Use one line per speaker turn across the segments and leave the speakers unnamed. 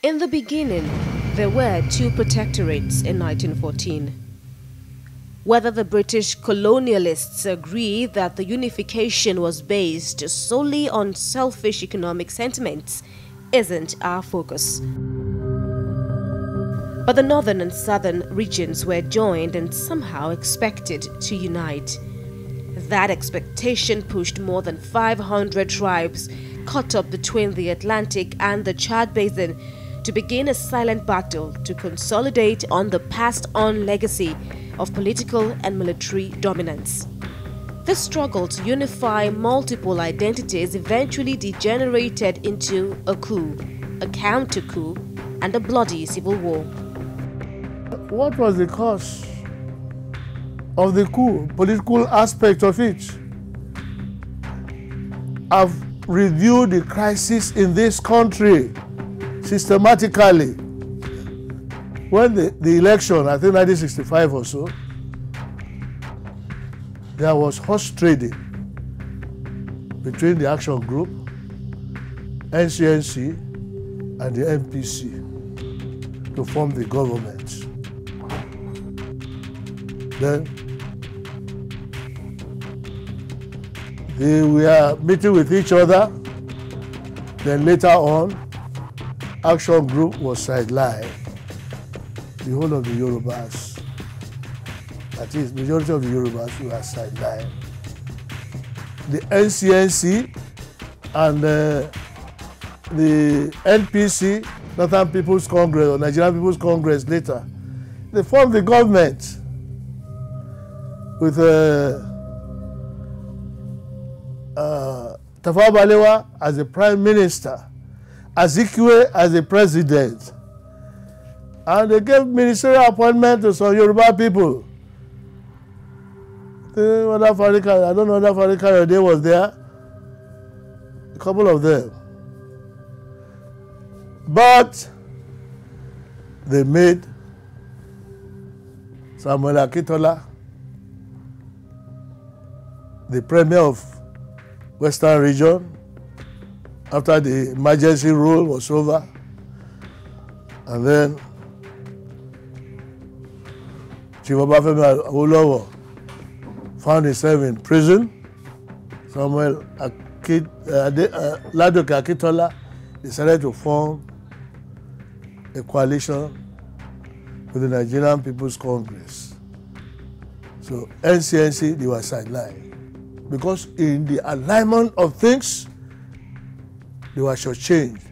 In the beginning, there were two protectorates in 1914. Whether the British colonialists agree that the unification was based solely on selfish economic sentiments isn't our focus. But the northern and southern regions were joined and somehow expected to unite. That expectation pushed more than 500 tribes caught up between the Atlantic and the Chad Basin to begin a silent battle to consolidate on the passed-on legacy of political and military dominance. This struggle to unify multiple identities eventually degenerated into a coup, a counter-coup, and a bloody civil war.
What was the cause of the coup, political aspect of it? I've reviewed the crisis in this country systematically. When the election, I think 1965 or so, there was horse trading between the Action Group, NCNC, and the MPC to form the government. Then they were meeting with each other. Then later on, Action Group was sidelined. The whole of the Yorubas, that is, majority of the Yorubas were sidelined. The NCNC and the NPC, Northern People's Congress or Nigerian People's Congress later, they formed the government with Tafawa Balewa as the Prime Minister, Azikiwe as the President. And they gave ministerial appointment to some Yoruba people. I don't know whether Farikayode was there. A couple of them. But they made Samuel Akintola the Premier of Western Region after the emergency rule was over. And then Chief Obafemi Awolowo found himself in prison. Samuel Ladoke Akintola decided to form a coalition with the Nigerian People's Congress. So NCNC, they were sidelined. Because in the alignment of things, they were shortchanged.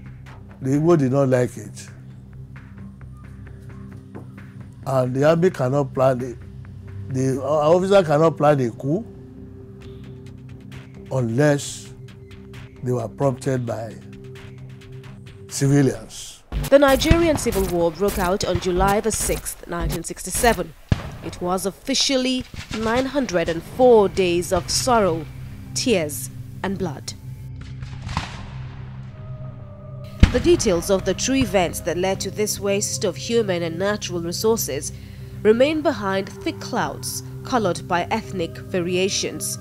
The Igbo did not like it. And the army cannot plan it. The officer cannot plan a coup unless they were prompted by civilians.
The Nigerian Civil War broke out on July the 6th, 1967. It was officially 904 days of sorrow, tears, and blood. The details of the true events that led to this waste of human and natural resources remain behind thick clouds colored by ethnic variations.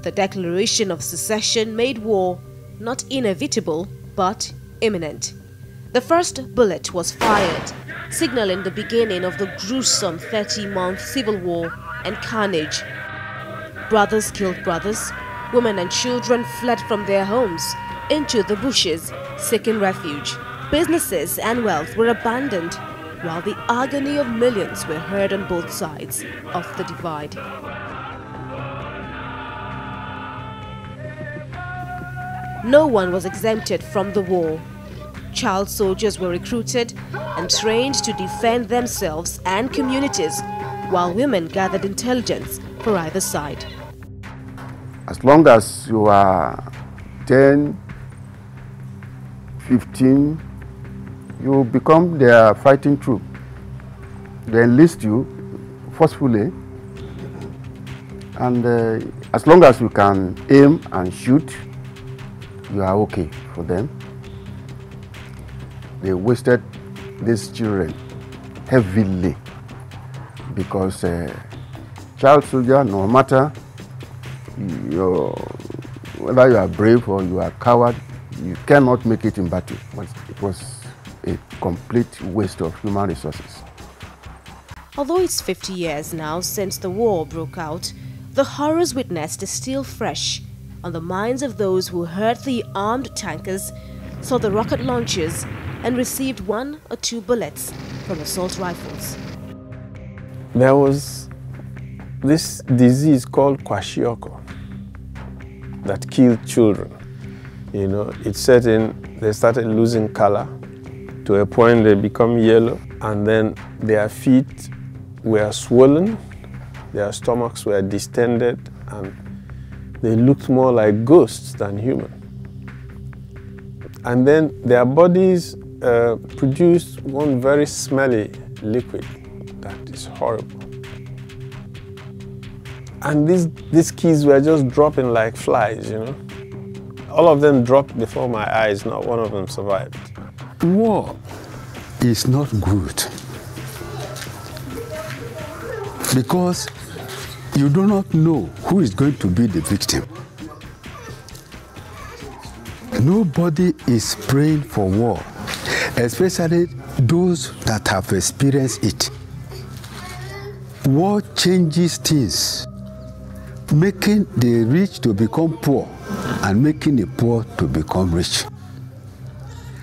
The Declaration of Secession made war not inevitable, but imminent. The first bullet was fired, signaling the beginning of the gruesome 30-month civil war and carnage. Brothers killed brothers, women and children fled from their homes into the bushes, seeking refuge. Businesses and wealth were abandoned, while the agony of millions were heard on both sides of the divide. No one was exempted from the war. Child soldiers were recruited and trained to defend themselves and communities, while women gathered intelligence for either side.
As long as you are 10, 15, you become their fighting troop. They enlist you forcefully, and as long as you can aim and shoot, you are okay for them. They wasted these children heavily because child soldier, no matter whether you are brave or you are coward, you cannot make it in battle. It was a complete waste of human resources.
Although it's 50 years now since the war broke out, the horrors witnessed is still fresh on the minds of those who heard the armed tankers, saw the rocket launchers, and received 1 or 2 bullets from assault rifles.
There was this disease called kwashiorkor that killed children. You know, it set in, they started losing color to a point they become yellow, and then their feet were swollen, their stomachs were distended, and they looked more like ghosts than human. And then their bodies produced one very smelly liquid that is horrible. And these kids were just dropping like flies, you know. All of them dropped before my eyes, not one of them survived.
War is not good because you do not know who is going to be the victim. Nobody is praying for war, especially those that have experienced it. War changes things, making the rich to become poor and making the poor to become rich.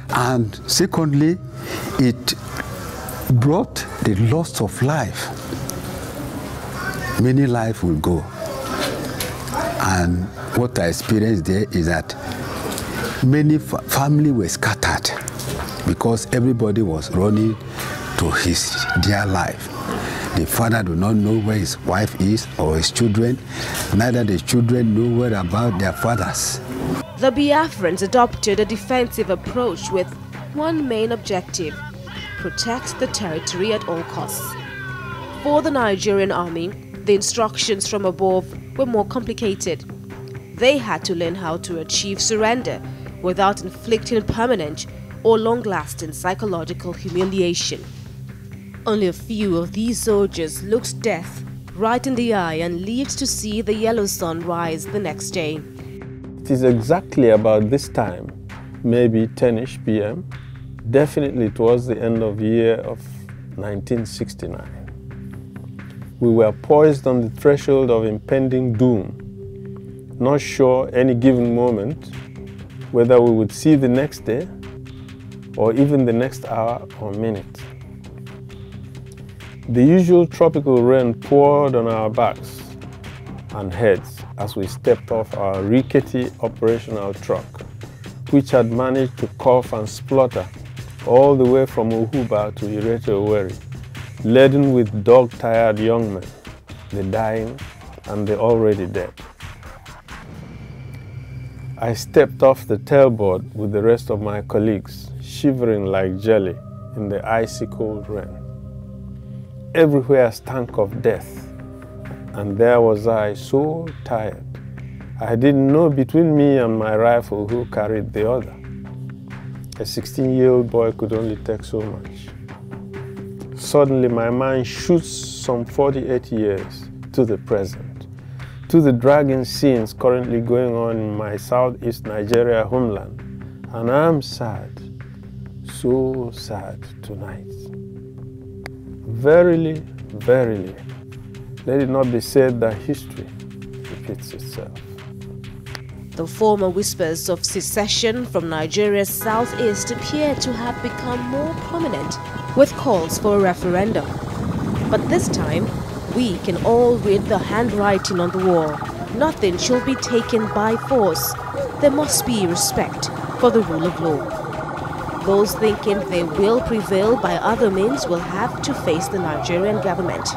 And secondly, it brought the loss of life. Many lives will go. And what I experienced there is that many families were scattered because everybody was running to his dear life. The father do not know where his wife is or his children, neither the children know where about their fathers.
The Biafrans adopted a defensive approach with one main objective: protect the territory at all costs. For the Nigerian army, the instructions from above were more complicated. They had to learn how to achieve surrender without inflicting permanent or long-lasting psychological humiliation. Only a few of these soldiers looked death right in the eye and lived to see the yellow sun rise the next day.
It is exactly about this time, maybe 10ish p.m., definitely towards the end of the year of 1969. We were poised on the threshold of impending doom, not sure any given moment whether we would see the next day or even the next hour or minute. The usual tropical rain poured on our backs and heads as we stepped off our rickety operational truck, which had managed to cough and splutter all the way from Ohuba to Irete Oweri, laden with dog-tired young men, the dying and the already dead. I stepped off the tailboard with the rest of my colleagues, shivering like jelly in the icy cold rain. Everywhere stank of death, and there was I, so tired. I didn't know between me and my rifle who carried the other. A 16-year-old boy could only take so much. Suddenly my mind shoots some 48 years to the present, to the dragging scenes currently going on in my southeast Nigeria homeland, and I'm sad, so sad tonight. Verily, verily, let it not be said that history repeats itself.
The former whispers of secession from Nigeria's southeast appear to have become more prominent, with calls for a referendum. But this time, we can all read the handwriting on the wall. Nothing shall be taken by force. There must be respect for the rule of law. Those thinking they will prevail by other means will have to face the Nigerian government.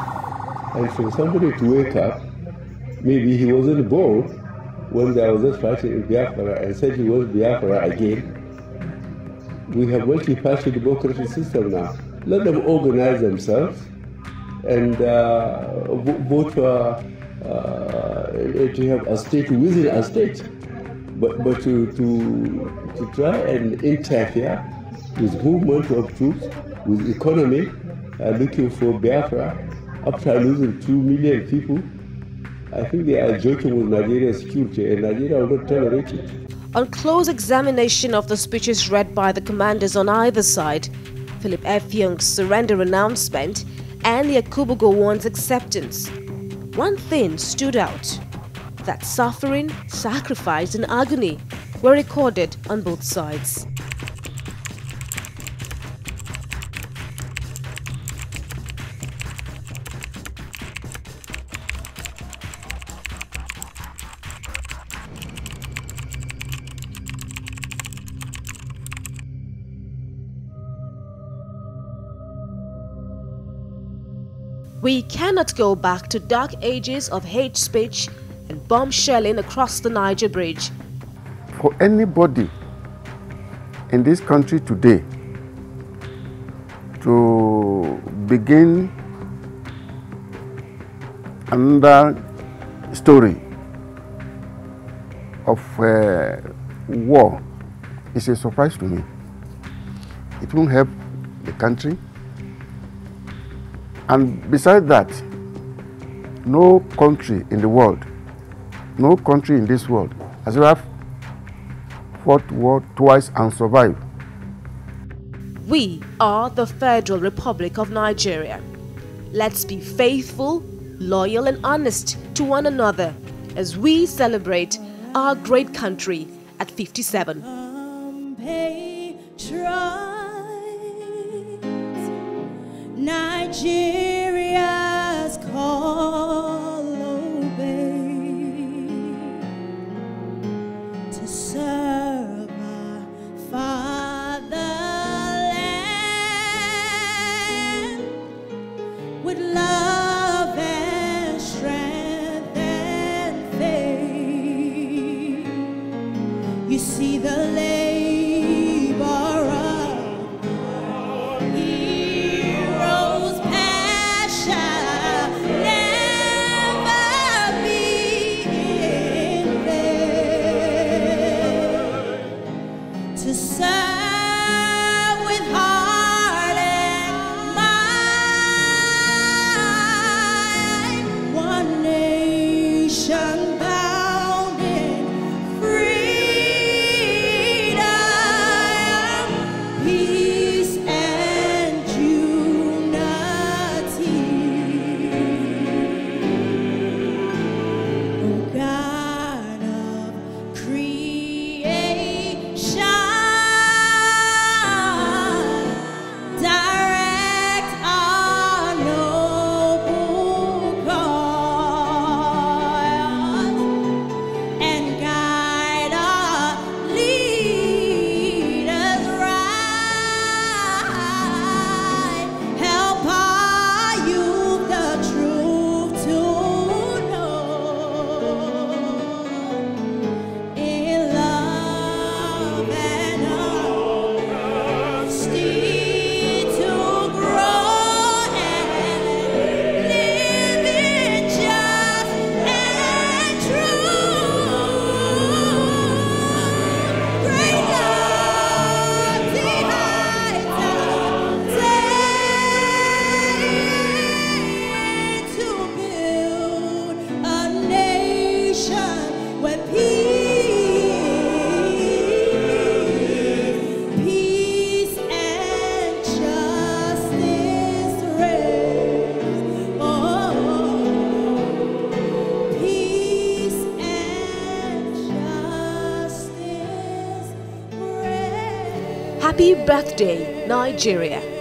And for somebody to wake up, maybe he wasn't born when there was a fight in Biafra and said he was Biafra again. We have multi-party democracy system now. Let them organize themselves and vote to have a state within a state. But to try and interfere with movement of troops, with economy, looking for Biafra, after losing 2 million people, I think they are joking with Nigeria's security, and Nigeria will not tolerate it.
On close examination of the speeches read by the commanders on either side, Philip Effiong's surrender announcement and Yakubu Gowon's acceptance, one thing stood out: that suffering, sacrifice and agony were recorded on both sides. We cannot go back to dark ages of hate speech and bomb shelling across the Niger Bridge.
For anybody in this country today to begin another story of war is a surprise to me. It won't help the country. And besides that, no country in the world, no country in this world has ever fought war twice and survived.
We are the Federal Republic of Nigeria. Let's be faithful, loyal and honest to one another as we celebrate our great country at 57.
Nigeria's call, obey, to serve our fatherland with love and strength and faith. You see the to serve with heart and mind, one nation bound in freedom, peace and unity. Oh God of creation,
Happy birthday, Nigeria!